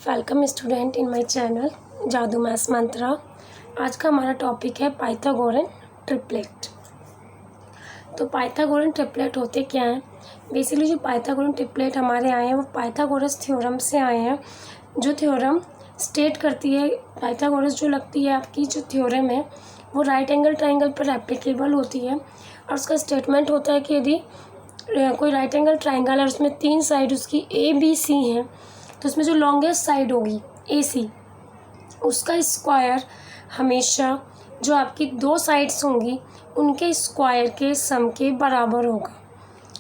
Welcome student in my channel जादू maths मंत्रा। आज का हमारा टॉपिक है पाइथागोरन ट्रिपलेट। तो पाइथागोरन ट्रिपलेट होते क्या हैं? बेसिकली जो पाइथागोरन ट्रिपलेट हमारे आए हैं वो पाइथागोरस थ्योरम से आए हैं। जो थ्योरम स्टेट करती है, पाइथागोरस जो लगती है आपकी जो थ्योरम है वो राइट एंगल ट्राइंगल पर एप्लीकेबल होती है। और उसका स्टेटमेंट होता है कि यदि कोई राइट एंगल ट्राइंगल है और उसमें 3 साइड उसकी ABC हैं, तो उसमें जो लॉन्गेस्ट साइड होगी AC, उसका स्क्वायर हमेशा जो आपकी 2 साइड्स होंगी उनके स्क्वायर के सम के बराबर होगा।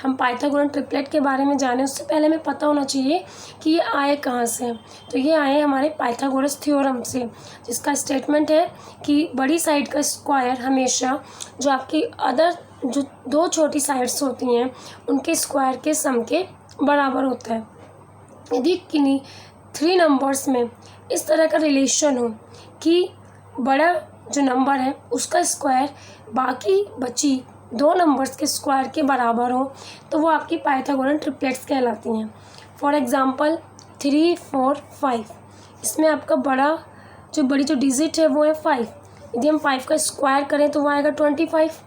हम पाइथागोरन ट्रिपलेट के बारे में जाने उससे पहले हमें पता होना चाहिए कि ये आए कहाँ से। तो ये आए हमारे पाइथागोरस थ्योरम से, जिसका स्टेटमेंट है कि बड़ी साइड का स्क्वायर हमेशा जो आपकी अदर जो 2 छोटी साइड्स होती हैं उनके स्क्वायर के सम के बराबर होता है। यदि किन्हीं 3 नंबर्स में इस तरह का रिलेशन हो कि बड़ा जो नंबर है उसका स्क्वायर बाकी बची 2 नंबर्स के स्क्वायर के बराबर हो, तो वो आपकी पाइथागोरन ट्रिपलेट्स कहलाती हैं। फॉर एग्ज़ाम्पल 3, 4, 5, इसमें आपका बड़ी जो डिजिट है वो है 5। यदि हम 5 का स्क्वायर करें तो वो आएगा 25,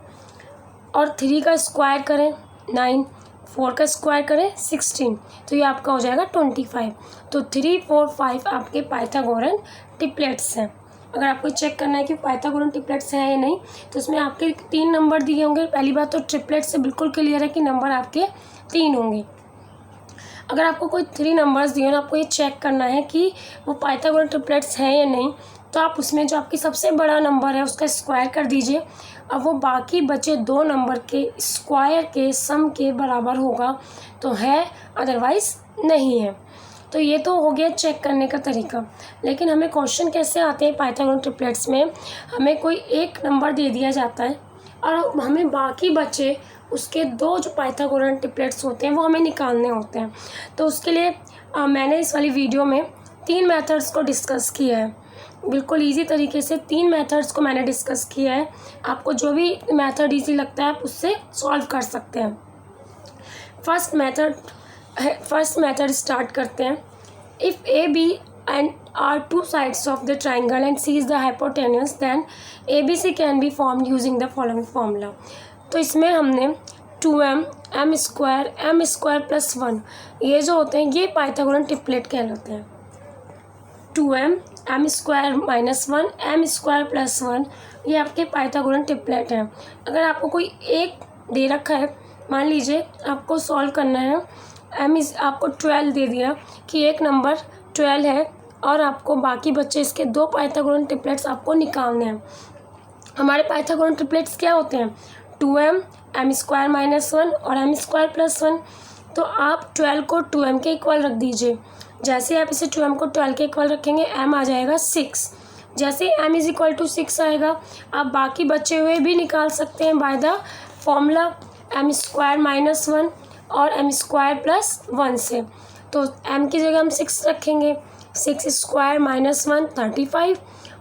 और 3 का स्क्वायर करें 9, 4 का स्क्वायर करें 16, तो ये आपका हो जाएगा 25। तो 3, 4, 5 आपके पाइथागोरन ट्रिपलेट्स हैं। अगर आपको चेक करना है कि पाइथागोरन ट्रिपलेट्स हैं या नहीं, तो इसमें आपके 3 नंबर दिए होंगे। पहली बात तो ट्रिपलेट से बिल्कुल क्लियर है कि नंबर आपके 3 होंगे। अगर आपको कोई 3 नंबर्स दिए और आपको ये चेक करना है कि वो पाइथागोरन ट्रिपलेट्स हैं या नहीं, तो आप उसमें जो आपकी सबसे बड़ा नंबर है उसका स्क्वायर कर दीजिए। अब वो बाकी बचे 2 नंबर के स्क्वायर के सम के बराबर होगा तो है, अदरवाइज़ नहीं है। तो ये तो हो गया चेक करने का तरीका। लेकिन हमें क्वेश्चन कैसे आते हैं पाइथागोरन ट्रिपलेट्स में? हमें कोई एक नंबर दे दिया जाता है और हमें बाकी बचे उसके 2 जो पाइथागोरन ट्रिपलेट्स होते हैं वो हमें निकालने होते हैं। तो उसके लिए मैंने इस वाली वीडियो में 3 मेथड्स को डिस्कस किया है। बिल्कुल इजी तरीके से 3 मेथड्स को मैंने डिस्कस किया है। आपको जो भी मेथड इजी लगता है आप उससे सॉल्व कर सकते हैं। फर्स्ट मेथड स्टार्ट करते हैं। If AB and are 2 sides of the triangle and C is the hypotenuse, then ABC can be formed using the following formula। तो इसमें हमने 2m, m² प्लस 1 ये जो होते हैं ये पाइथागोरन ट्रिपलेट कहलाते हैं। 2m, m² minus 1, m² plus 1 ये आपके पाइथागोरन ट्रिपलेट हैं। अगर आपको कोई एक दे रखा है, मान लीजिए आपको सॉल्व करना है, आपको 12 दे दिया कि एक नंबर 12 है और आपको बाकी बच्चे इसके 2 पाइथागोरन ट्रिपलेट्स आपको निकालने हैं। हमारे पाइथागोरन ट्रिपलेट्स क्या होते हैं? 2m, m² माइनस 1 और m² प्लस 1। तो आप 12 को 2m के इक्वल रख दीजिए। जैसे आप इसे 2m को 12 के इक्वल रखेंगे m आ जाएगा 6। जैसे m इज इक्वल टू 6 आएगा, आप बाकी बचे हुए भी निकाल सकते हैं by the formula m² minus 1 और m² प्लस 1 से। तो m की जगह हम 6 रखेंगे। 6² माइनस 1 35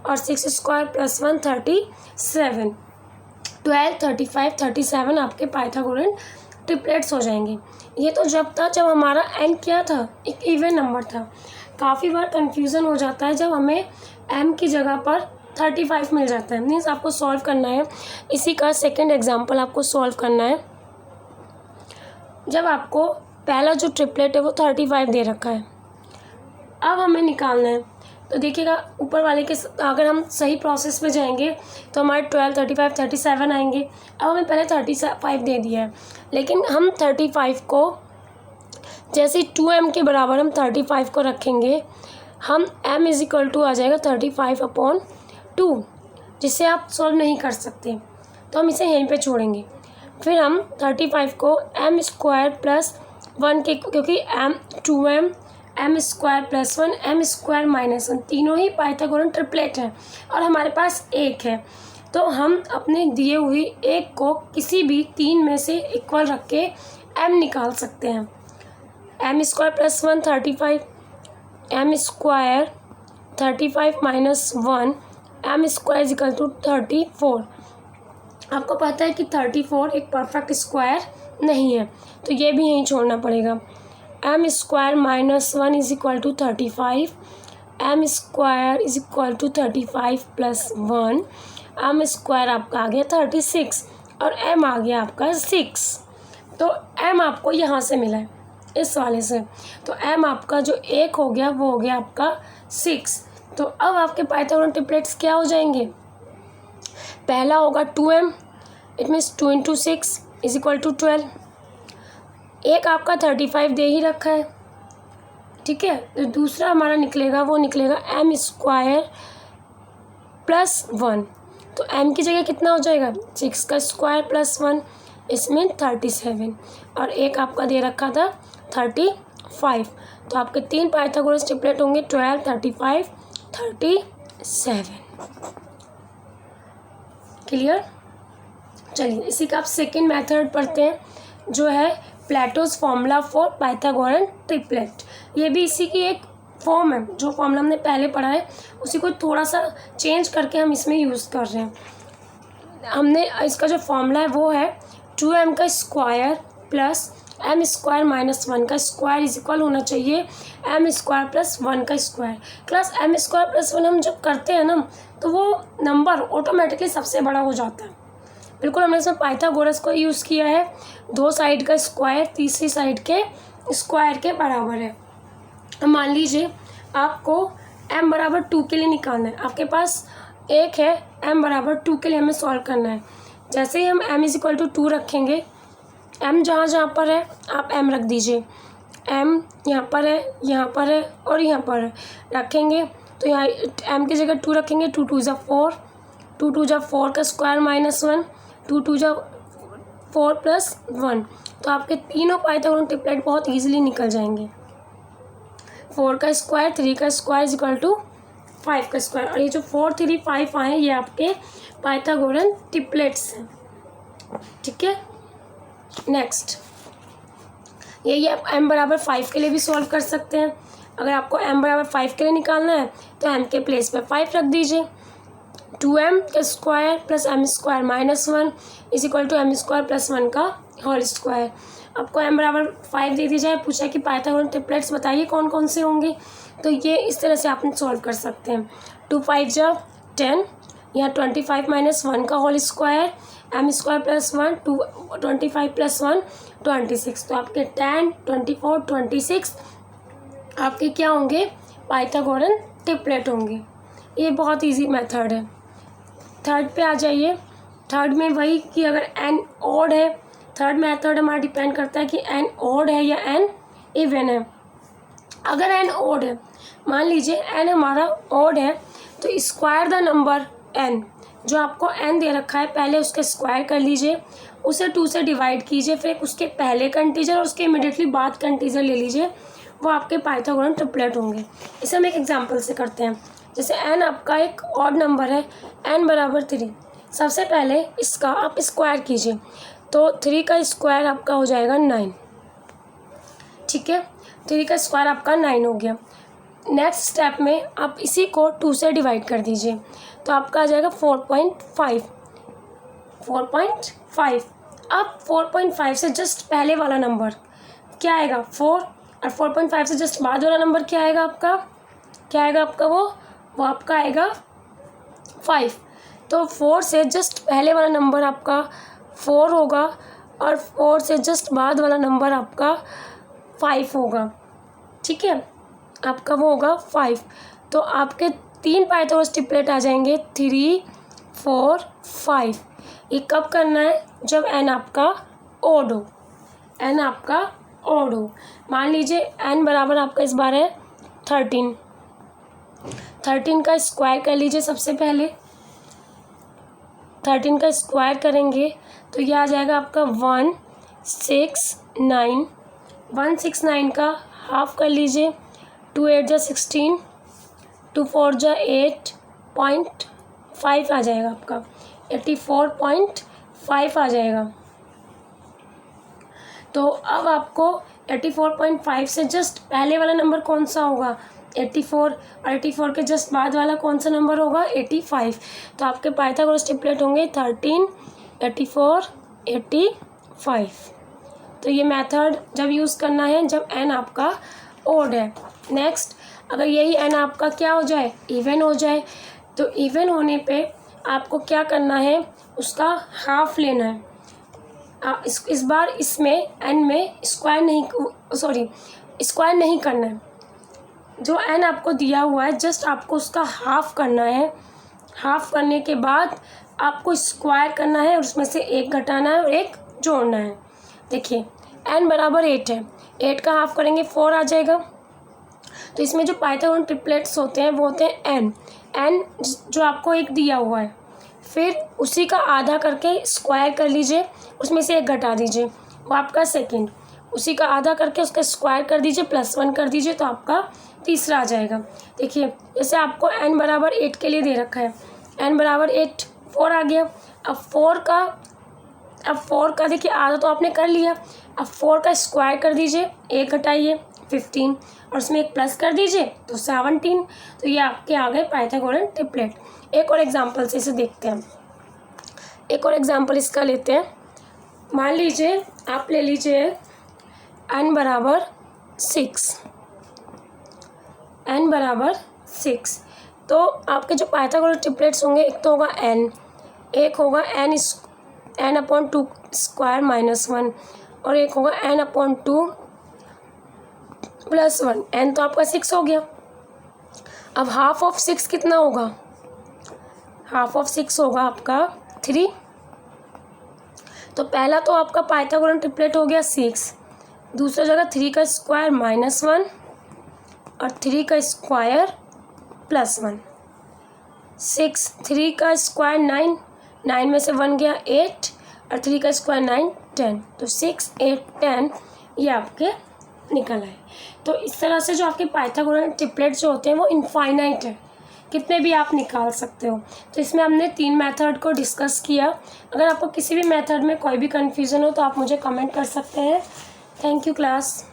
और 6² प्लस 1 37। 12, 35, 37 आपके पाइथागोरन ट्रिपलेट्स हो जाएंगे। ये तो जब हमारा n क्या था, एक इवन नंबर था। काफ़ी बार कन्फ्यूज़न हो जाता है जब हमें m की जगह पर 35 मिल जाता है। मीन्स आपको सॉल्व करना है। इसी का सेकंड एग्जांपल आपको सॉल्व करना है। जब आपको पहला जो ट्रिपलेट है वो 35 दे रखा है, अब हमें निकालना है। तो देखिएगा ऊपर वाले के अगर हम सही प्रोसेस में जाएंगे तो हमारे 12, 35, 37 आएंगे। अब हमें पहले 35 दे दिया है, लेकिन हम 35 को जैसे 2m के बराबर हम 35 को रखेंगे, हम m इज इक्वल टू आ जाएगा 35/2, जिसे आप सॉल्व नहीं कर सकते, तो हम इसे यहीं पे छोड़ेंगे। फिर हम 35 को m² प्लस 1 के, क्योंकि 2m, m² plus 1, m² minus 1 तीनों ही पाइथागोरन ट्रिपलेट हैं और हमारे पास एक है, तो हम अपने दिए हुए एक को किसी भी 3 में से इक्वल रख के m निकाल सकते हैं। m² plus 1 35, m² 35 minus 1, m² is equal to 34। आपको पता है कि 34 एक परफेक्ट स्क्वायर नहीं है, तो ये भी यहीं छोड़ना पड़ेगा। M square minus 1 is equal to 35, m square is equal to 35 plus 1, m square आपका आ गया 36 और एम आ गया आपका 6। तो एम आपको यहाँ से मिला है इस वाले से, तो एम आपका जो एक हो गया वो हो गया आपका 6। तो अब आपके पाइथागोरन ट्रिपलेट्स क्या हो जाएंगे, पहला होगा 2m, it means 2 into 6 is equal to 12। एक आपका 35 दे ही रखा है, ठीक है। तो दूसरा हमारा निकलेगा, वो निकलेगा एम स्क्वायर प्लस 1। तो एम की जगह कितना हो जाएगा, 6 का स्क्वायर प्लस 1, इसमें 37। और एक आपका दे रखा था 35। तो आपके 3 पाइथागोरस ट्रिपलेट होंगे 12, 35, 37। क्लियर। चलिए इसी का आप सेकेंड मेथड पढ़ते हैं, जो है Plato's formula for Pythagorean triplet. ये भी इसी की एक फॉर्म है, जो फॉर्मूला हमने पहले पढ़ा है उसी को थोड़ा सा चेंज करके हम इसमें यूज़ कर रहे हैं। हमने इसका जो फॉर्मूला है वो है 2m का square plus m square minus 1 का स्क्वायर इज इक्वल होना चाहिए एम स्क्वायर प्लस 1 का square. Class m square plus 1 हम जब करते हैं ना तो वो नंबर ऑटोमेटिकली सबसे बड़ा हो जाता है। बिल्कुल हमने इसमें पाइथागोरस को यूज़ किया है, 2 साइड का स्क्वायर तीसरी साइड के स्क्वायर के बराबर है। अब मान लीजिए आपको m बराबर 2 के लिए निकालना है, आपके पास एक है m बराबर 2 के लिए हमें सॉल्व करना है। जैसे ही हम m इज इक्वल टू 2 रखेंगे, m जहाँ जहाँ पर है आप m रख दीजिए, m यहाँ पर है, यहाँ पर है और यहाँ पर है रखेंगे। तो यहाँ m की जगह 2 रखेंगे, 2 2 जा 4, 2 2 जा 4 का स्क्वायर माइनस 1, 2 2 जा 4 प्लस 1। तो आपके तीनों पाइथागोरन ट्रिपलेट बहुत ईजिली निकल जाएंगे। 4 का स्क्वायर, 3 का स्क्वायर इज इक्वल टू 5 का स्क्वायर। और ये जो 4 3 5 आए ये आपके पाइथागोरन ट्रिपलेट्स हैं, ठीक है। नेक्स्ट यही आप m बराबर 5 के लिए भी सॉल्व कर सकते हैं। अगर आपको m बराबर 5 के लिए निकालना है तो m के प्लेस पे 5 रख दीजिए। 2m का square plus m square minus 1 is equal to m square plus 1 का होल स्क्वायर। आपको m बराबर 5 दे दी जाए, पूछा कि पाइथागोरन ट्रिपलेट्स बताइए कौन कौन से होंगे, तो ये इस तरह से आप सॉल्व कर सकते हैं। 2 5 जा 10, यहाँ 25 माइनस 1 का whole square, m square plus 1, 25 plus 1 26। तो आपके 10 24 26 आपके क्या होंगे, पाइथागोरन ट्रिपलेट होंगे। ये बहुत इजी मेथड है। थर्ड पे आ जाइए। थर्ड में वही कि अगर n ऑड है, थर्ड मेथड हमारा डिपेंड करता है कि n ऑड है या n इवन है। अगर n ऑड है, मान लीजिए n हमारा ऑड है, तो स्क्वायर द नंबर n, जो आपको n दे रखा है पहले उसका स्क्वायर कर लीजिए, उसे 2 से डिवाइड कीजिए, फिर उसके पहले का इंटीजर और उसके इमीडिएटली बाद का इंटीजर ले लीजिए, वो आपके पाइथागोरन ट्रिपलेट होंगे। इसे हम एक एग्जांपल से करते हैं। जैसे n आपका एक ऑड नंबर है, n बराबर 3। सबसे पहले इसका आप स्क्वायर कीजिए, तो 3 का स्क्वायर आपका हो जाएगा 9, ठीक है। 3 का स्क्वायर आपका 9 हो गया। नेक्स्ट स्टेप में आप इसी को 2 से डिवाइड कर दीजिए, तो आपका आ जाएगा 4.5। अब 4.5 से जस्ट पहले वाला नंबर क्या आएगा, 4, और 4.5 से जस्ट बाद वाला नंबर क्या आएगा आपका, क्या आएगा आपका, वो आपका आएगा 5। तो 4 से जस्ट पहले वाला नंबर आपका 4 होगा और 4 से जस्ट बाद वाला नंबर आपका 5 होगा, ठीक है। आपका वो होगा 5। तो आपके 3 पाइथागोरस ट्रिपलेट आ जाएंगे 3 4 5। ये कब करना है, जब n आपका ओड हो, n आपका ओड हो। मान लीजिए n बराबर आपका इस बार है 13। 13 का स्क्वायर कर लीजिए। सबसे पहले 13 का स्क्वायर करेंगे तो ये आ जाएगा आपका 169। 169 का हाफ कर लीजिए, 2 8 जा 16, 2 4 जा 8.5 आ जाएगा आपका, 84.5 आ जाएगा। तो अब आपको 84.5 से जस्ट पहले वाला नंबर कौन सा होगा, 84, और 84 के जस्ट बाद वाला कौन सा नंबर होगा, 85। तो आपके पाइथागोरस ट्रिपलेट होंगे 13, 84, 85। तो ये मेथड जब यूज़ करना है जब n आपका ओड है। नेक्स्ट, अगर यही n आपका क्या हो जाए, इवन हो जाए, तो इवन होने पे आपको क्या करना है, उसका हाफ लेना है। इस बार इसमें n में स्क्वायर नहीं करना है। जो n आपको दिया हुआ है जस्ट आपको उसका हाफ करना है। हाफ करने के बाद आपको स्क्वायर करना है और उसमें से एक घटाना है और एक जोड़ना है। देखिए n बराबर 8 है, 8 का हाफ करेंगे 4 आ जाएगा। तो इसमें जो पाइथागोरन ट्रिपलेट्स होते हैं वो होते हैं n जो आपको एक दिया हुआ है, फिर उसी का आधा करके स्क्वायर कर लीजिए, उसमें से एक घटा दीजिए, वो आपका सेकंड, उसी का आधा करके उसका स्क्वायर कर दीजिए, +1 कर दीजिए, तो आपका तीसरा आ जाएगा। देखिए जैसे आपको n बराबर 8 के लिए दे रखा है, n बराबर 8, 4 आ गया। अब 4 का देखिए आधा तो आपने कर लिया, अब 4 का स्क्वायर कर दीजिए, एक घटाइए 15 और उसमें एक प्लस कर दीजिए तो 17। तो ये आपके आ गए पाइथागोरन ट्रिपलेट। एक और एग्जांपल से इसे देखते हैं, एक और एग्जांपल इसका लेते हैं। मान लीजिए आप ले लीजिए n बराबर 6, तो आपके जो पाइथागोरन ट्रिपलेट्स होंगे, एक तो होगा n, एक होगा n/2 स्क्वायर -1 और एक होगा n/2 +1। n तो आपका 6 हो गया। अब हाफ ऑफ 6 कितना होगा, हाफ ऑफ 6 होगा आपका 3। तो पहला तो आपका पाइथागोरन ट्रिपलेट हो गया 6, दूसरा जगह 3 का स्क्वायर -1 और 3 का स्क्वायर +1। 6, 3 का स्क्वायर 9, 9 में से 1 गया 8 और 3 का स्क्वायर 9, 10। तो 6, 8, 10 ये आपके निकल आए। तो इस तरह से जो आपके पाइथागोरन ट्रिपलेट जो होते हैं वो इनफाइनाइट है, कितने भी आप निकाल सकते हो। तो इसमें हमने 3 मेथड को डिस्कस किया। अगर आपको किसी भी मेथड में कोई भी कन्फ्यूज़न हो तो आप मुझे कमेंट कर सकते हैं। Thank you class.